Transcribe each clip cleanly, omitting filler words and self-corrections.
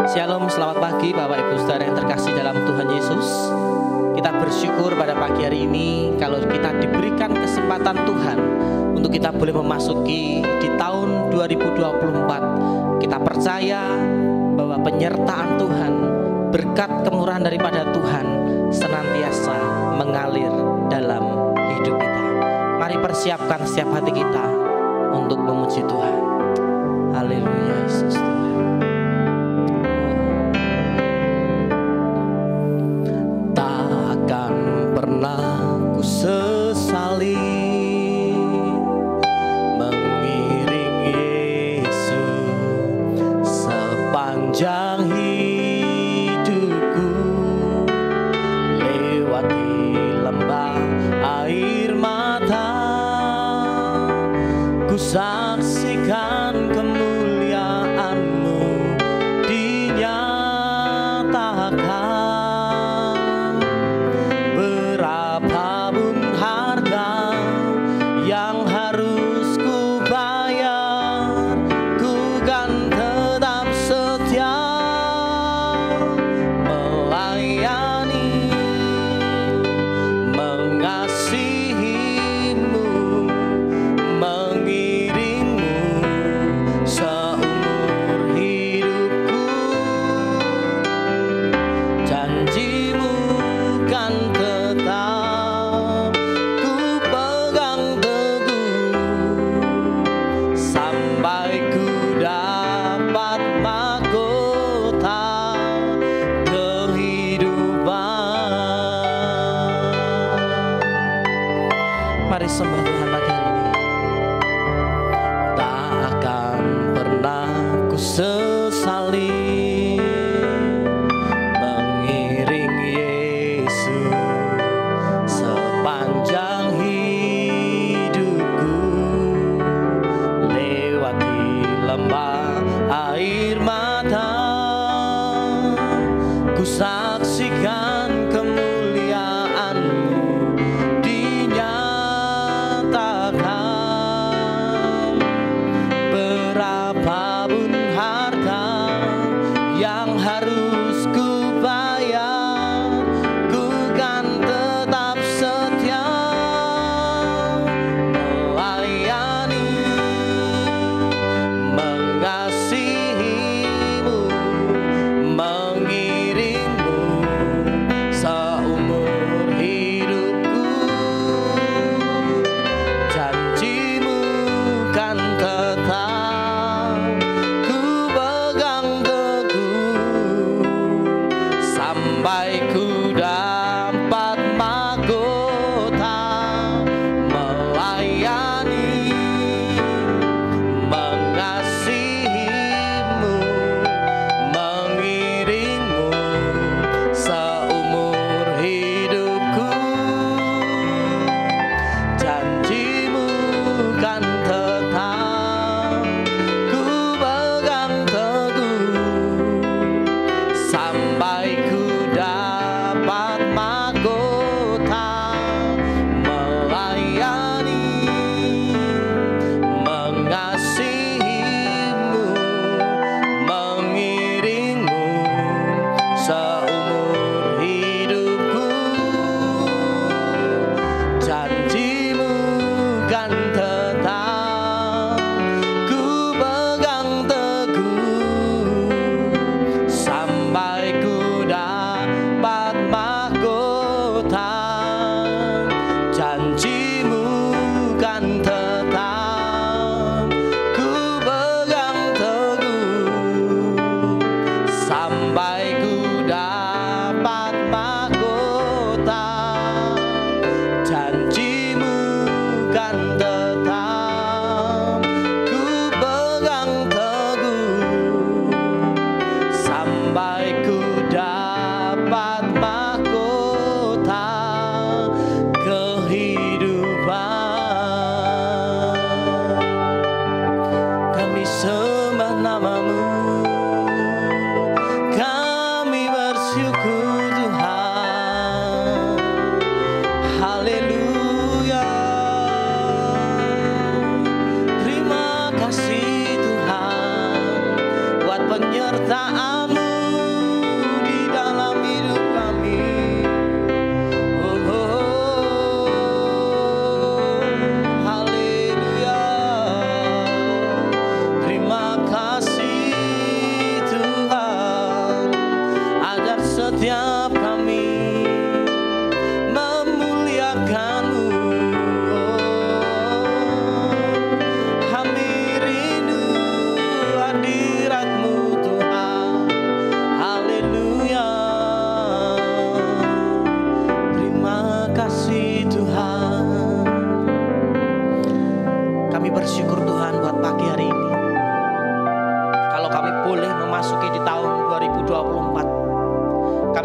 Shalom, selamat pagi Bapak Ibu Saudara yang terkasih dalam Tuhan Yesus. Kita bersyukur pada pagi hari ini kalau kita diberikan kesempatan Tuhan untuk kita boleh memasuki di tahun 2024. Kita percaya bahwa penyertaan Tuhan, berkat kemurahan daripada Tuhan senantiasa mengalir dalam hidup kita. Mari persiapkan setiap hati kita untuk memuji Tuhan. Haleluya, Yesus Tuhan. Takkan pernah ku sesali mengiring Yesus sepanjang hidupku, lewati lembah air mata, ku saksikan kemuliaan-Mu dinyatakan. Berapapun harga yang harus ku bayar, ku kan tetap setia melayani, mengasihi-Mu, mengiring-Mu seumur hidupku. Janji-Mu kan tetap ku pegang teguh sampai ku dapat mahkota kehidupan. Mari sembah Tuhan pagi hari ini. Tak akan pernah ku sesali mengiring Yesus sepanjang hidupku, lewati lembah air mata, ku saksikan kemuliaan-Mu dinyatakan. Berapapun harga yang harus ku bayar, ku kan tetap setia melayani, mengasihi-Mu, mengiring-Mu seumur hidupku. Janji-Mu kan tetap ku pegang teguh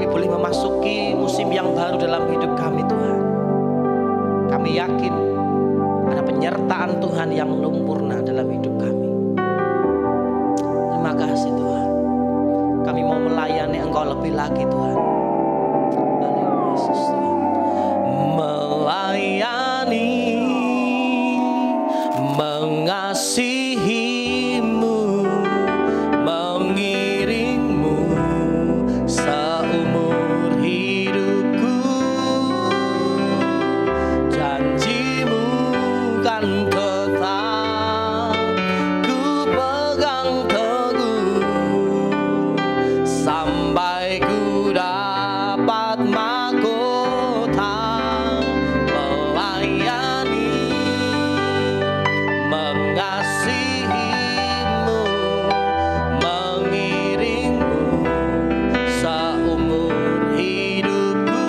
boleh memasuki musim yang baru dalam hidup kami Tuhan. Kami yakin ada penyertaan Tuhan yang sempurna dalam hidup kami. Terima kasih Tuhan. Kami mau melayani Engkau lebih lagi Tuhan. Haleluya Yesus Tuhan. Melayani, mengasihi-Mu, mengiring-Mu seumur hidupku. Janji-Mu kan tetap ku pegang teguh sampai ku dapat mahkota. Melayani, mengasihi-Mu, mengiring-Mu seumur hidupku.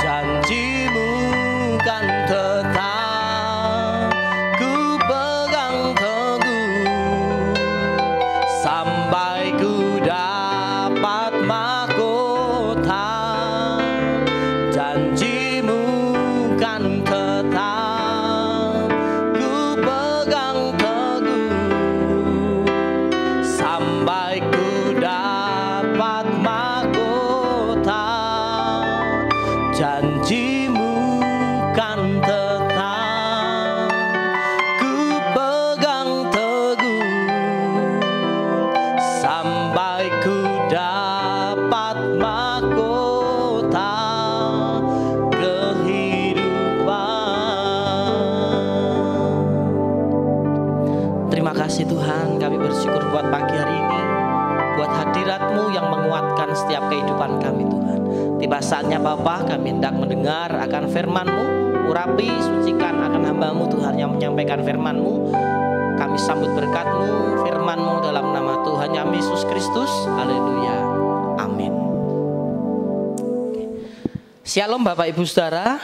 Janji-Mu kan tetap ku pegang teguh sampai ku dapat mahkota. Janji-Mu kan tetap ku pegang teguh sampai ku dapat mahkota. Janji-Mu kan tetap ku pegang teguh sampai ku dapat mahkota kehidupan. Terima kasih Tuhan, kami bersyukur buat pagi hari ini, buat hadirat-Mu yang menguatkan setiap kehidupan kami Tuhan. Tiba saatnya Bapa, kami hendak mendengar akan firman-Mu. Urapi, sucikan akan hamba-Mu Tuhan yang menyampaikan firman-Mu. Kami sambut berkat-Mu, firman-Mu dalam nama Tuhan Yesus Kristus. Haleluya, amin. Shalom Bapak Ibu Saudara,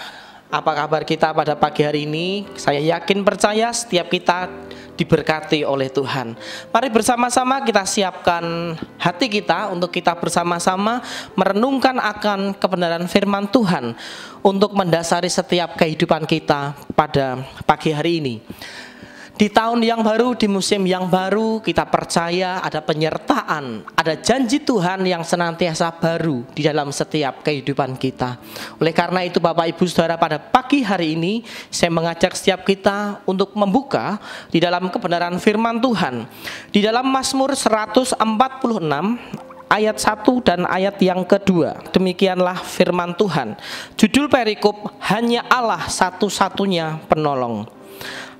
apa kabar kita pada pagi hari ini? Saya yakin percaya setiap kita diberkati oleh Tuhan. Mari bersama-sama kita siapkan hati kita untuk kita bersama-sama merenungkan akan kebenaran firman Tuhan untuk mendasari setiap kehidupan kita pada pagi hari ini. Di tahun yang baru, di musim yang baru, kita percaya ada penyertaan, ada janji Tuhan yang senantiasa baru di dalam setiap kehidupan kita. Oleh karena itu Bapak Ibu Saudara, pada pagi hari ini saya mengajak setiap kita untuk membuka di dalam kebenaran firman Tuhan. Di dalam Mazmur 146 ayat 1 dan ayat yang kedua. Demikianlah firman Tuhan. Judul perikop, hanya Allah satu-satunya penolong.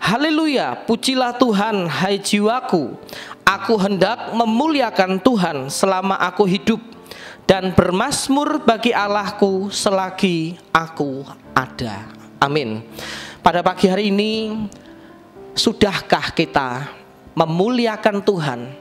Haleluya, pujilah Tuhan hai jiwaku. Aku hendak memuliakan Tuhan selama aku hidup, dan bermazmur bagi Allahku selagi aku ada. Amin. Pada pagi hari ini, sudahkah kita memuliakan Tuhan,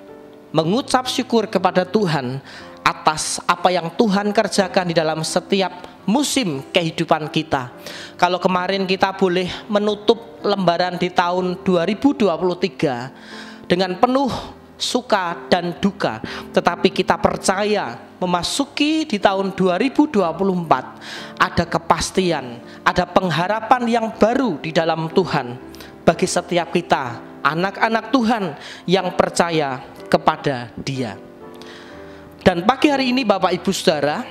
mengucap syukur kepada Tuhan atas apa yang Tuhan kerjakan di dalam setiap musim kehidupan kita? Kalau kemarin kita boleh menutup lembaran di tahun 2023 dengan penuh suka dan duka, tetapi kita percaya memasuki di tahun 2024 ada kepastian, ada pengharapan yang baru di dalam Tuhan bagi setiap kita, anak-anak Tuhan yang percaya kepada Dia. Dan pagi hari ini Bapak Ibu Saudara,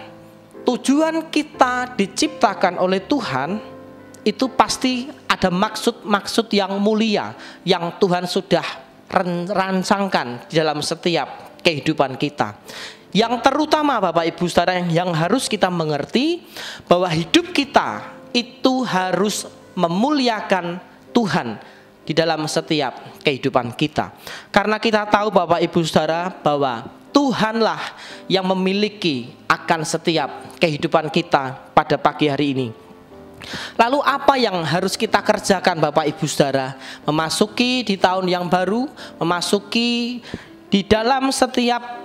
tujuan kita diciptakan oleh Tuhan itu pasti ada maksud-maksud yang mulia yang Tuhan sudah rancangkan di dalam setiap kehidupan kita. Yang terutama Bapak Ibu Saudara yang harus kita mengerti bahwa hidup kita itu harus memuliakan Tuhan di dalam setiap kehidupan kita. Karena kita tahu Bapak Ibu Saudara bahwa Tuhanlah yang memiliki akan setiap kehidupan kita pada pagi hari ini. Lalu apa yang harus kita kerjakan Bapak Ibu Saudara? Memasuki di tahun yang baru, memasuki di dalam setiap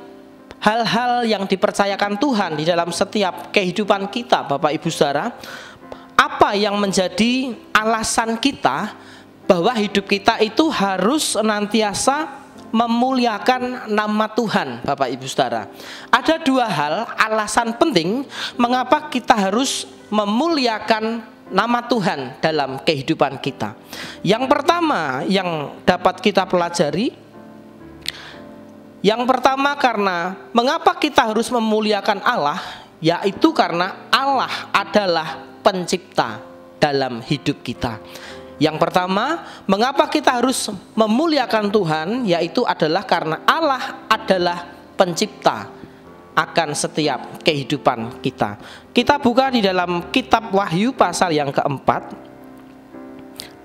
hal-hal yang dipercayakan Tuhan di dalam setiap kehidupan kita Bapak Ibu Saudara. Apa yang menjadi alasan kita bahwa hidup kita itu harus senantiasa memuliakan nama Tuhan, Bapak Ibu Saudara. Ada dua hal alasan penting mengapa kita harus memuliakan nama Tuhan dalam kehidupan kita. Yang pertama yang dapat kita pelajari, yang pertama karena mengapa kita harus memuliakan Allah, yaitu karena Allah adalah pencipta dalam hidup kita. Yang pertama, mengapa kita harus memuliakan Tuhan, yaitu adalah karena Allah adalah pencipta akan setiap kehidupan kita. Kita buka di dalam kitab Wahyu pasal yang keempat,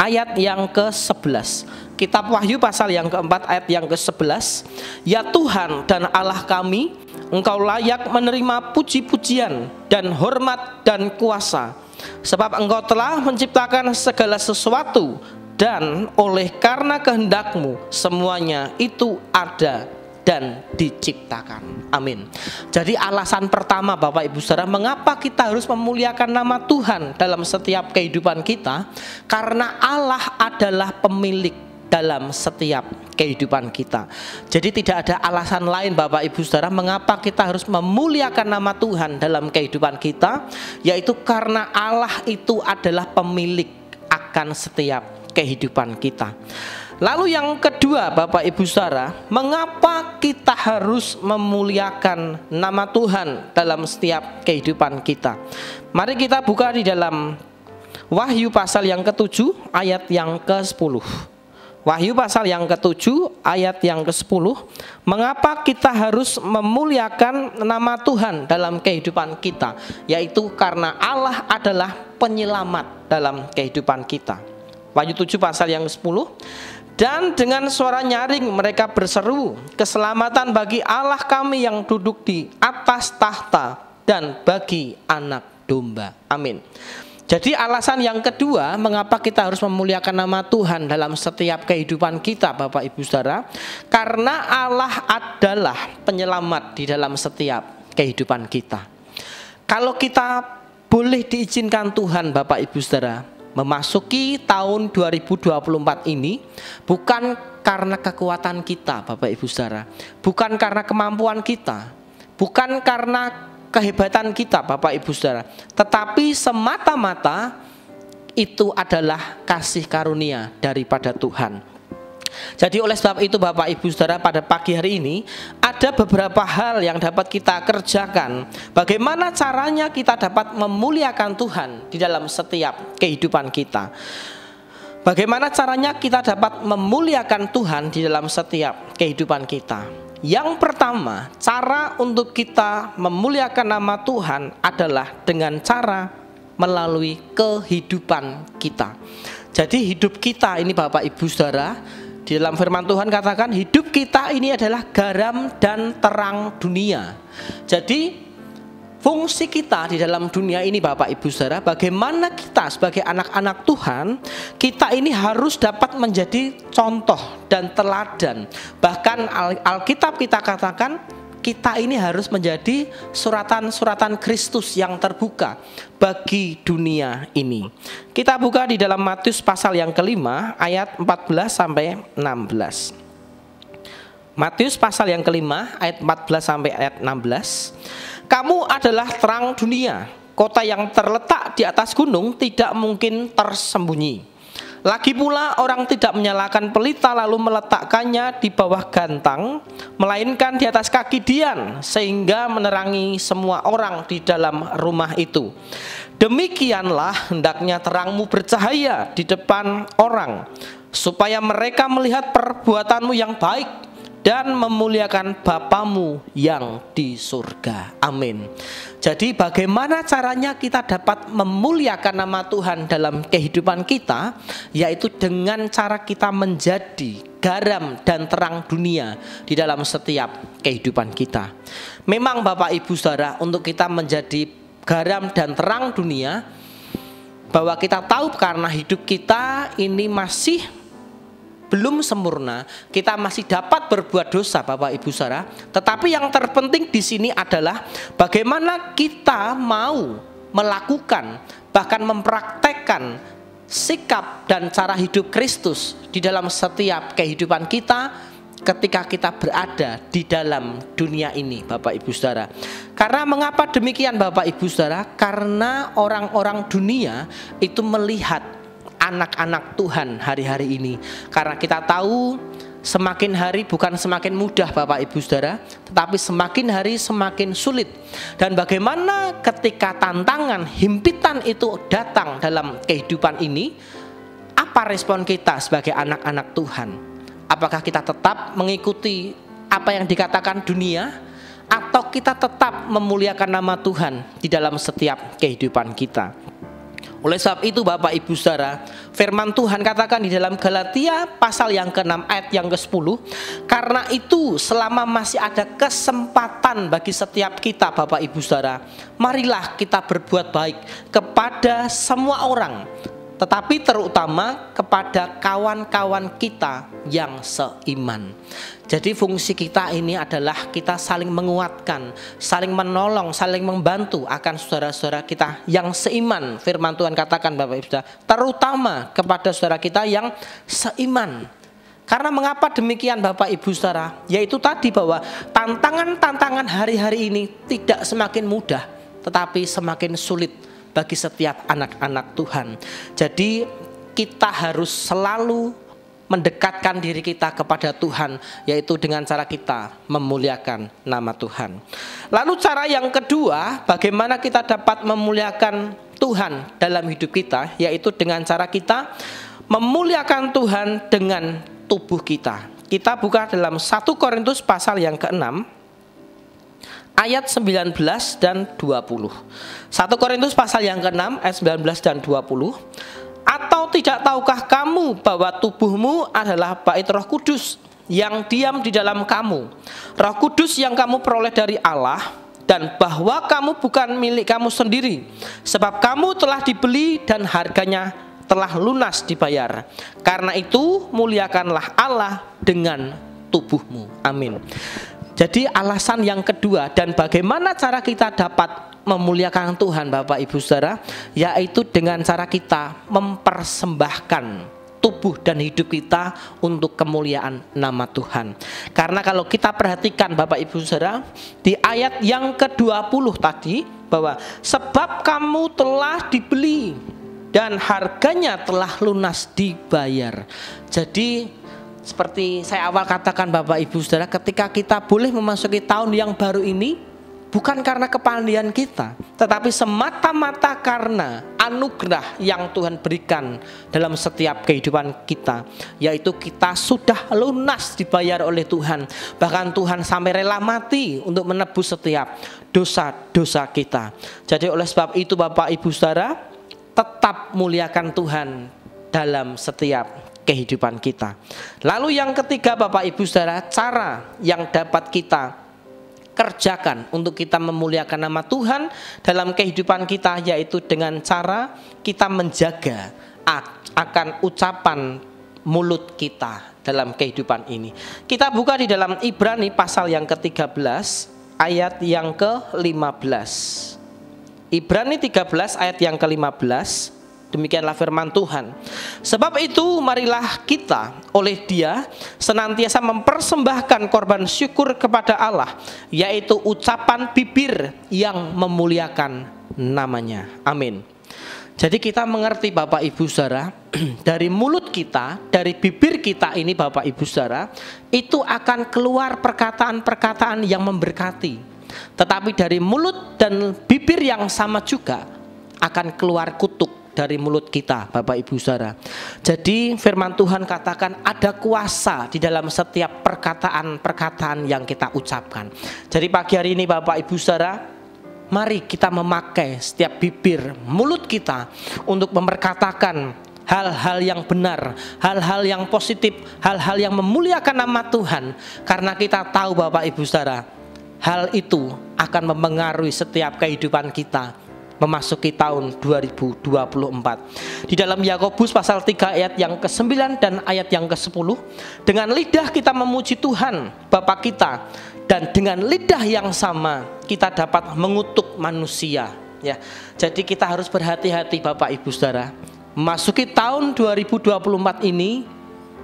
ayat yang ke-11. Kitab Wahyu pasal yang keempat ayat yang ke-11. Ya Tuhan dan Allah kami, Engkau layak menerima puji-pujian dan hormat dan kuasa, sebab Engkau telah menciptakan segala sesuatu, dan oleh karena kehendak-Mu semuanya itu ada dan diciptakan. Amin. Jadi alasan pertama Bapak Ibu Saudara, mengapa kita harus memuliakan nama Tuhan dalam setiap kehidupan kita, karena Allah adalah pemilik dalam setiap kehidupan kita. Jadi tidak ada alasan lain Bapak Ibu Saudara mengapa kita harus memuliakan nama Tuhan dalam kehidupan kita, yaitu karena Allah itu adalah pemilik akan setiap kehidupan kita. Lalu yang kedua Bapak Ibu Saudara, mengapa kita harus memuliakan nama Tuhan dalam setiap kehidupan kita? Mari kita buka di dalam Wahyu pasal yang ke-7 ayat yang ke-10. Wahyu pasal yang ke-7 ayat yang ke-10. Mengapa kita harus memuliakan nama Tuhan dalam kehidupan kita? Yaitu karena Allah adalah penyelamat dalam kehidupan kita. Wahyu 7 pasal yang ke-10. Dan dengan suara nyaring mereka berseru, keselamatan bagi Allah kami yang duduk di atas tahta dan bagi anak domba. Amin. Jadi alasan yang kedua mengapa kita harus memuliakan nama Tuhan dalam setiap kehidupan kita Bapak Ibu Saudara, karena Allah adalah penyelamat di dalam setiap kehidupan kita. Kalau kita boleh diizinkan Tuhan Bapak Ibu Saudara memasuki tahun 2024 ini, bukan karena kekuatan kita Bapak Ibu Saudara, bukan karena kemampuan kita, bukan karena kehebatan kita Bapak Ibu Saudara, tetapi semata-mata itu adalah kasih karunia daripada Tuhan. Jadi oleh sebab itu Bapak Ibu Saudara, pada pagi hari ini ada beberapa hal yang dapat kita kerjakan. Bagaimana caranya kita dapat memuliakan Tuhan di dalam setiap kehidupan kita? Bagaimana caranya kita dapat memuliakan Tuhan di dalam setiap kehidupan kita? Yang pertama, cara untuk kita memuliakan nama Tuhan adalah dengan cara melalui kehidupan kita. Jadi hidup kita ini Bapak Ibu Saudara, di dalam firman Tuhan katakan hidup kita ini adalah garam dan terang dunia. Jadi fungsi kita di dalam dunia ini Bapak Ibu Saudara, bagaimana kita sebagai anak-anak Tuhan, kita ini harus dapat menjadi contoh dan teladan. Bahkan Alkitab kita katakan kita ini harus menjadi suratan-suratan Kristus yang terbuka bagi dunia ini. Kita buka di dalam Matius pasal yang kelima ayat 14 sampai 16. Matius pasal yang kelima ayat 14 sampai ayat 16. Kamu adalah terang dunia. Kota yang terletak di atas gunung tidak mungkin tersembunyi. Lagi pula orang tidak menyalakan pelita lalu meletakkannya di bawah gantang, melainkan di atas kaki dian, sehingga menerangi semua orang di dalam rumah itu. Demikianlah hendaknya terangmu bercahaya di depan orang, supaya mereka melihat perbuatanmu yang baik dan memuliakan Bapamu yang di surga. Amin. Jadi bagaimana caranya kita dapat memuliakan nama Tuhan dalam kehidupan kita, yaitu dengan cara kita menjadi garam dan terang dunia di dalam setiap kehidupan kita. Memang Bapak Ibu Saudara, untuk kita menjadi garam dan terang dunia, bahwa kita tahu karena hidup kita ini masih belum sempurna, kita masih dapat berbuat dosa Bapak Ibu Saudara. Tetapi yang terpenting di sini adalah bagaimana kita mau melakukan, bahkan mempraktekkan sikap dan cara hidup Kristus di dalam setiap kehidupan kita, ketika kita berada di dalam dunia ini, Bapak Ibu Saudara. Karena mengapa demikian, Bapak Ibu Saudara? Karena orang-orang dunia itu melihat anak-anak Tuhan hari-hari ini. Karena kita tahu semakin hari bukan semakin mudah, Bapak Ibu Saudara, tetapi semakin hari semakin sulit. Dan bagaimana ketika tantangan, himpitan itu datang dalam kehidupan ini, apa respon kita sebagai anak-anak Tuhan? Apakah kita tetap mengikuti apa yang dikatakan dunia, atau kita tetap memuliakan nama Tuhan di dalam setiap kehidupan kita? Oleh sebab itu, Bapak Ibu Saudara, firman Tuhan katakan di dalam Galatia pasal yang ke-6 ayat yang ke-10, karena itu selama masih ada kesempatan bagi setiap kita, Bapak Ibu Saudara, marilah kita berbuat baik kepada semua orang, tetapi terutama kepada kawan-kawan kita yang seiman. Jadi fungsi kita ini adalah kita saling menguatkan, saling menolong, saling membantu akan saudara-saudara kita yang seiman. Firman Tuhan katakan, Bapak Ibu Saudara, terutama kepada saudara kita yang seiman. Karena mengapa demikian, Bapak Ibu Saudara? Yaitu tadi bahwa tantangan-tantangan hari-hari ini tidak semakin mudah, tetapi semakin sulit bagi setiap anak-anak Tuhan. Jadi kita harus selalu mendekatkan diri kita kepada Tuhan, yaitu dengan cara kita memuliakan nama Tuhan. Lalu cara yang kedua, bagaimana kita dapat memuliakan Tuhan dalam hidup kita, yaitu dengan cara kita memuliakan Tuhan dengan tubuh kita. Kita buka dalam 1 Korintus pasal yang ke-6 ayat 19 dan 20. 1 Korintus pasal yang ke-6 ayat 19 dan 20. Atau tidak tahukah kamu bahwa tubuhmu adalah bait Roh Kudus yang diam di dalam kamu, Roh Kudus yang kamu peroleh dari Allah, dan bahwa kamu bukan milik kamu sendiri, sebab kamu telah dibeli dan harganya telah lunas dibayar. Karena itu muliakanlah Allah dengan tubuhmu. Amin. Jadi alasan yang kedua, dan bagaimana cara kita dapat memuliakan Tuhan, Bapak Ibu Saudara, yaitu dengan cara kita mempersembahkan tubuh dan hidup kita untuk kemuliaan nama Tuhan. Karena kalau kita perhatikan, Bapak Ibu Saudara, di ayat yang ke-20 tadi, bahwa sebab kamu telah dibeli dan harganya telah lunas dibayar. Jadi seperti saya awal katakan, Bapak Ibu Saudara, ketika kita boleh memasuki tahun yang baru ini, bukan karena kepandaian kita, tetapi semata-mata karena anugerah yang Tuhan berikan dalam setiap kehidupan kita, yaitu kita sudah lunas dibayar oleh Tuhan. Bahkan Tuhan sampai rela mati untuk menebus setiap dosa-dosa kita. Jadi oleh sebab itu, Bapak Ibu Saudara, tetap muliakan Tuhan dalam setiap kehidupan kita. Lalu yang ketiga, Bapak Ibu Saudara, cara yang dapat kita kerjakan untuk kita memuliakan nama Tuhan dalam kehidupan kita, yaitu dengan cara kita menjaga akan ucapan mulut kita dalam kehidupan ini. Kita buka di dalam Ibrani pasal yang ke-13 ayat yang ke-15. Ibrani 13 ayat yang ke-15. Demikianlah firman Tuhan. Sebab itu marilah kita oleh Dia senantiasa mempersembahkan korban syukur kepada Allah, yaitu ucapan bibir yang memuliakan namanya. Amin. Jadi kita mengerti, Bapak Ibu Saudara, dari mulut kita, dari bibir kita ini, Bapak Ibu Saudara, itu akan keluar perkataan-perkataan yang memberkati. Tetapi dari mulut dan bibir yang sama juga akan keluar kutuk dari mulut kita, Bapak Ibu Saudara. Jadi firman Tuhan katakan ada kuasa di dalam setiap perkataan-perkataan yang kita ucapkan. Jadi pagi hari ini, Bapak Ibu Saudara, mari kita memakai setiap bibir mulut kita untuk memperkatakan hal-hal yang benar, hal-hal yang positif, hal-hal yang memuliakan nama Tuhan. Karena kita tahu, Bapak Ibu Saudara, hal itu akan mempengaruhi setiap kehidupan kita memasuki tahun 2024. Di dalam Yakobus pasal 3 ayat yang ke-9 dan ayat yang ke-10, dengan lidah kita memuji Tuhan Bapa kita, dan dengan lidah yang sama kita dapat mengutuk manusia. Ya, jadi kita harus berhati-hati, Bapak Ibu Saudara. Memasuki tahun 2024 ini,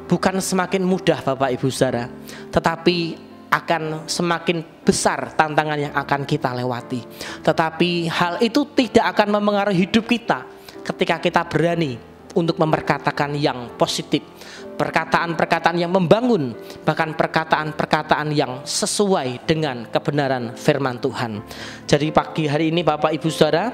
bukan semakin mudah Bapak Ibu Saudara, tetapi akan semakin besar tantangan yang akan kita lewati. Tetapi hal itu tidak akan memengaruhi hidup kita ketika kita berani untuk memperkatakan yang positif, perkataan-perkataan yang membangun, bahkan perkataan-perkataan yang sesuai dengan kebenaran firman Tuhan. Jadi pagi hari ini Bapak Ibu Saudara,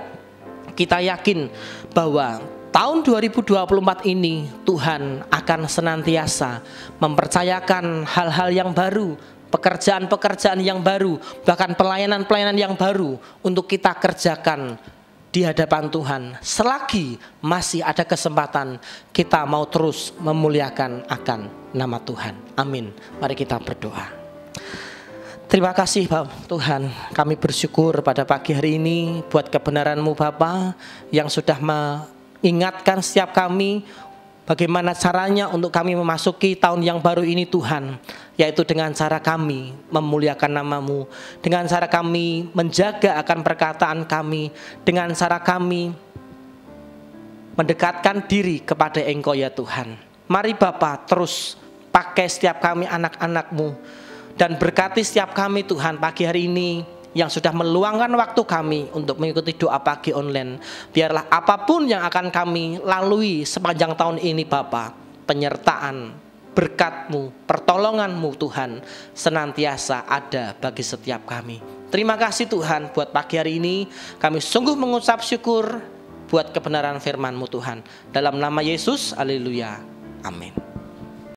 kita yakin bahwa tahun 2024 ini Tuhan akan senantiasa mempercayakan hal-hal yang baru, pekerjaan-pekerjaan yang baru, bahkan pelayanan-pelayanan yang baru untuk kita kerjakan di hadapan Tuhan. Selagi masih ada kesempatan, kita mau terus memuliakan akan nama Tuhan. Amin. Mari kita berdoa. Terima kasih Tuhan, kami bersyukur pada pagi hari ini buat kebenaran-Mu Bapa yang sudah mengingatkan setiap kami bagaimana caranya untuk kami memasuki tahun yang baru ini Tuhan, yaitu dengan cara kami memuliakan nama-Mu, dengan cara kami menjaga akan perkataan kami, dengan cara kami mendekatkan diri kepada Engkau ya Tuhan. Mari Bapa terus pakai setiap kami anak-anak-Mu, dan berkati setiap kami Tuhan pagi hari ini yang sudah meluangkan waktu kami untuk mengikuti doa pagi online. Biarlah apapun yang akan kami lalui sepanjang tahun ini Bapa, penyertaan, berkat-Mu, pertolongan-Mu Tuhan senantiasa ada bagi setiap kami. Terima kasih Tuhan buat pagi hari ini. Kami sungguh mengucap syukur buat kebenaran firman-Mu Tuhan. Dalam nama Yesus, haleluya, amin.